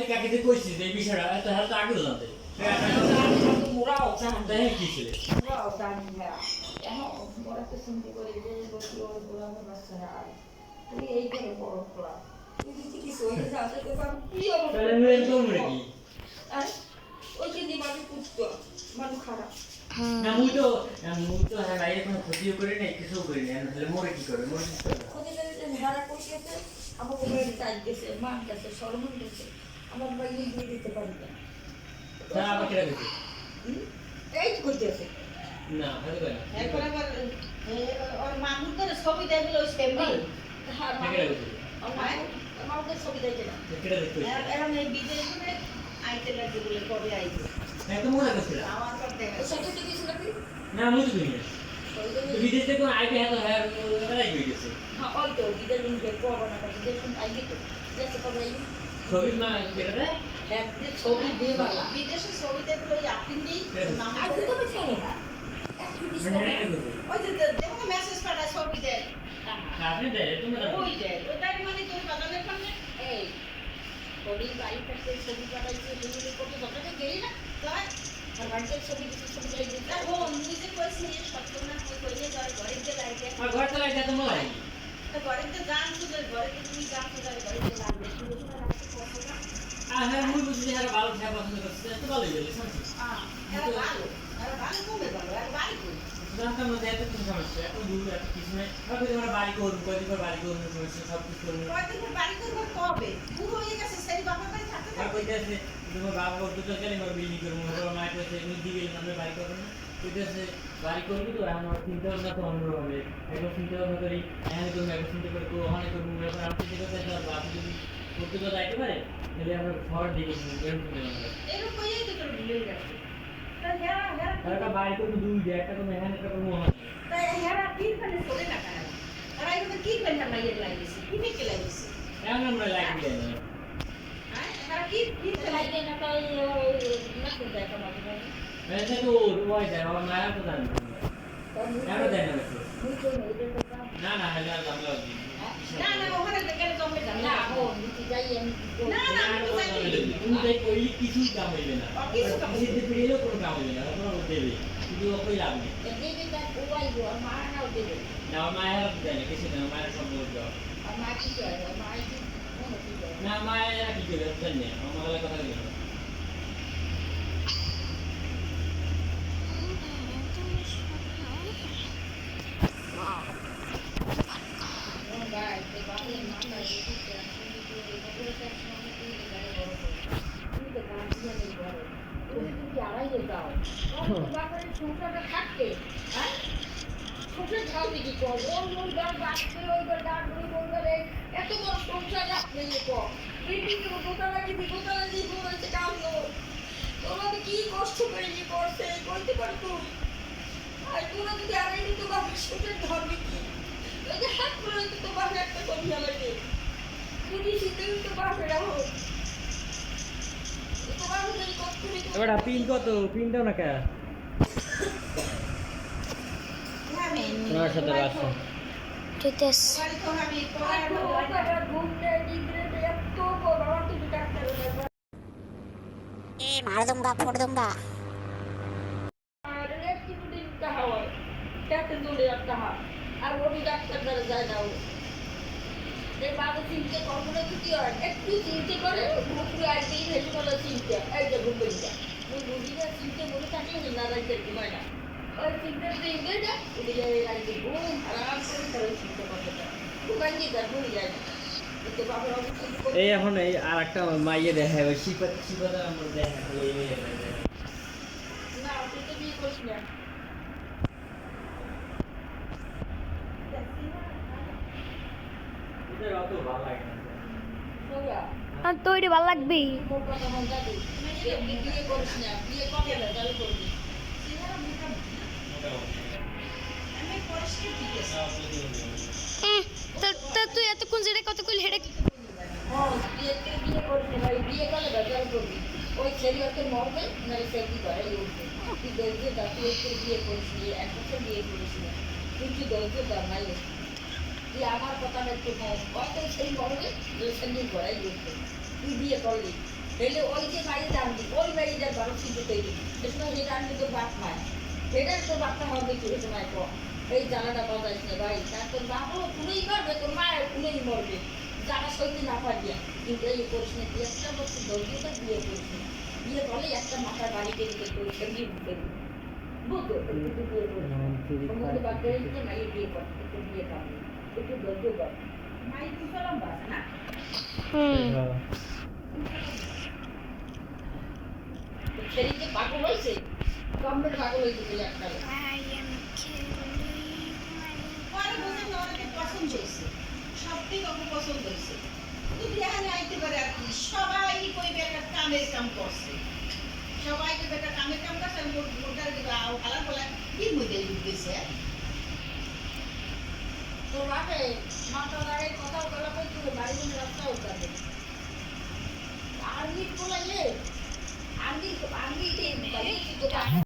কাকে যে কইছিস এই বিষয়টা এত হালকা আগে জানতে মোরাও জানি দেখে কি ছিল মোরাও জানি না এখন মোরা তো চিন্তা করে যে বসি ওই গোলামের বাচ্চারা আর তুই এই করে বড় খোলা তুই যদি কিছু হয়ে যাচ্ছে তো কি হবে তাহলে মেয়ে তোমরা কি আর ওই যে দিমাগে পুষতো মানুষ খারাপ না মুই তো হ্যাঁ ভাই কোনো ক্ষতিও করি নাই কিছু করি নাই তাহলে মোরে কি করে মোরে কি করে ক্ষতি করে যে ভাড়া কষিয়েছে আমার ওপরে টাইট গেছে মান গেছে সরমন গেছে আমার ভাই দিয়ে দিতে পারি না তা আবার কেটে গেছে এই করতেছে না হতে পারে এরপর আবার ওর মামুর করে ছবি দেখল ওই সেমনি হ্যাঁ কেটে গেছে আমার ছবি দেখে না কেটে দেখতে এখন এই বিদেশে আইতে লাগে বলে কবে আইবে হ্যাঁ তো মোরে করছিল আমার তো দেখা সেটা তো কিছু নাকি না মুই তো করি না তো বিদেশ থেকে আইবে এত হ্যাঁ রাই হয়ে গেছে হ্যাঁ ওই তো বিদেশ লিখে করবো না বিদেশ আইবে তো যাচ্ছে কবে আইবে ছবি না কেটে দেয় হ্যাঁ ছবি দিয়ে বাবা বিদেশে ছবি দেখলো ওই আপনি নেই আজ তো আমি জানি না ওই যে দেখো মেসেজ পাঠায় ছবি দেয় আপনি দেয় তুমি ওই দেয় ওটাই মানে তোর বাগানের সামনে এই ছবি বাড়ি থেকে ছবি পাঠাইছে তুমি কত দোকানে গেলি না তাই আর বাড়িতে ছবি ছবি চাই দিতে ও নিজে কইছে এই সত্য না কই কইলে যার ঘরে যে লাইতে আর ঘর চালাই যা তোমার লাগে তো ঘরে তো জান তো ঘরে তো তুমি জান তো ঘরে তো লাগবে শুধু শুধু রাখতে কষ্ট না আর হ্যাঁ মুই বুঝি আর ভালো খেয়া পছন্দ করছে এত ভালোই গেলে শুনছি এরা ভালো কমে ভালো আর বাড়ি কই জানতাম না যে এত কিছু সমস্যা এত দূর এত কিছু নেই ভাবি তোমার বাড়ি করুন কয়দিন পর বাড়ি করুন সমস্যা সব কিছু করুন কয়দিন পর বাড়ি করবো কবে পুরো হয়ে গেছে সেই বাবার বাড়ি থাকতে আর কইতে আছে তোমার বাবা করতে তো গেলে আমার বিল্ডিং করবো তোমার মা কইছে এমনি দিয়ে গেলে আমরা বাড়ি করবো না কইতে আছে বাড়ি করবি তো আমার চিন্তা ভাবনা তো অন্য হবে একবার চিন্তা ভাবনা করি হ্যাঁ তুমি একবার চিন্তা করে তো অনেক করবো এখন আমি চিন্তা করতে আর বাবা যদি করতে তো যাইতে পারে তাহলে আমরা ঘর দিকে এরকম চিন্তা ভাবনা এরকম কইই তো তোর ভুলে গেছে তা হেরা আর একটা বাড়ি করবো দুই দিয়ে একটা তো মেহান একটা করবো মহান তাই হেরা কি মানে চলে না কেন আর আইবে কি করে মাইয়ের লাগিয়েছে কি নিকে লাগিয়েছে এমন আমরা লাগি দেয় না হ্যাঁ হেরা কি করে লাইতে না তো না তো দেখা মাঝে মাঝে এটা তো ওই যায় আমার মায়া তো জানে এমন দেয় না বেশি। মুই তো মেয়েদের কথা না না হলে আর জানলা দিই না না ওখানে গেলে জমে যাবে না না ও নিতে যাই আমি না না আমি তো জানি তুমি তাই কইলে কিছুই কাম হইবে না কিছু কাম হইবে না। সিদ্ধি পিড়িলেও কোনো কাম হইবে না কোনো দেবে কিন্তু ওই লাভ নেই দেবে তার ওয়াই গো আর মা নাও দেবে না আমার মায়ের হাত দেয় না কিছু না মায়ের সব বলতে হবে। আর মা কি করে মা কি মনে কি করে না মায়ের কি করবে জানি না আমার মায়ের কথা বলি না গায় তো বাবা মা না দিতে তুমি তো এই বড় একটা সময় তুমি গায় বড় তুমি তো গান দিয়ে নেই বড় তুমি যদি আড়াইয়ে যাও তো বাবার সংসারটা থাকতে হ্যাঁ সংসার খাও দিকে কর ওর গান বাঁচতে ওই গান বলবে এত বড় সংসার রাখলে কর বিল্ডিং তো গোটালা কি বলছে কাম তোমাকে কি কষ্ট করে কি করছে করতে পারতো আর তোমরা যদি আড়াই দিত বাবার সংসার ধরবে কি ওই যে হাত করে তো বাবার একটা কবি লাগে যদি শীতের তো বাবার হোক তোমার যদি কষ্ট এবার পিন কত পিন দাও না কে আমি তোমার সাথে রাখো Titis. বাড়ি তো আমি আর পড়ার বাবার ঘুমতে ডিগ্রে এত বাবা তুমি ডাক্তার मार दूंगा फोड़ दूंगा আর একটু দিন কাহা হয় খেতে দৌড়ে একটা আর ওই ডাক্তার দ্বারা যায় না ও এই বাবু চিনতে কখনো কি হয় একটু চিনতে করে ঘুরে আসতেই ভেসে বলে চিনতে এই যে ঘুমবে যা ওই রুগীরা চিনতে বলে থাকলে না রাখতে ঘুমায় না ওই চিনতে চিনতে যা উঠে যায় রাখতে ঘুম আরাম করে তারা চিনতে করতে যায় ঘুমাই গিয়ে তার ঘুরে যায় না এতে বাবার অবস্থা এই এখন এই আর একটা মাইয়ে দেখে ওই শিপাটা আমরা দেখে না তুই তো বিয়ে করিস না অত ভালো লাগে না সোয়া আর তো এটা ভালো লাগবে মোর কথা মন যাবে বিয়ে করিস না বিয়ে কবে না তাহলে করবি আমি পরিষ্কার ঠিক আছে তো তুই এতক্ষণ যেটা কত কইল হেডে বিয়ে করিস না বিয়ে করলে বেজার করবি ওই ছেলে ওকে মরবে নাহলে সে কি করে উঠবে তুই ধৈর্য ধর তুই ওকে বিয়ে করিস নি এক বছর বিয়ে করিস না তুই কি ধৈর্য ধর নাই তুই আমার কথা একটু কম কত সেই মরবে যে সে নিয়ে ঘরে উঠবে তুই বিয়ে করলি তাহলে ওই যে বাড়ি জানবি ওই বাড়িটার বারো সিদ্ধ তৈরি এসব যেটা আনবি তোর বাপ মায় সেটার তোর বাপটা হবে কি ওই সময় কম এই জ্বালাটা বাজাইস না ভাই তার তোর বাপও খুলেই করবে তোর মায়ের খুলেই মরবে জানা সইতে না পারিয়া কিন্তু এই করিস না তুই একটা বছর দৌড়িয়ে বিয়ে করিস না বিয়ে করলে একটা মাথার বাড়িতে দিতে করিস বিয়ে দিতে বুঝতো বিয়ে করিস তোমাদের বাচ্চা দিতে নাই বিয়ে কর একটু বিয়ে পাবো একটু ধৈর্য কর মাই দুটো লম্বা আছে না হুম সেদিকে পাগল হয়েছে কমপ্লিট পাগল হয়েছে বলে একটা লোক। পরে বলছে না অনেকে পছন্দ হয়েছে সবটাই ওকে পছন্দ হয়েছে কিন্তু এখানে আইতে পারে আর কি সবাই কইবে একটা কামের কাম করছে সবাই কইবে একটা কামের কাম করছে আর মোটার দিকে আলার বলা কি মধ্যে ঢুকেছে তোর বাপে মাথা দাঁড়িয়ে কথা বলা করে তুই বাড়ি জন্য রাস্তা উঠাবে আর্মি বলাইলে আর্মি আর্মি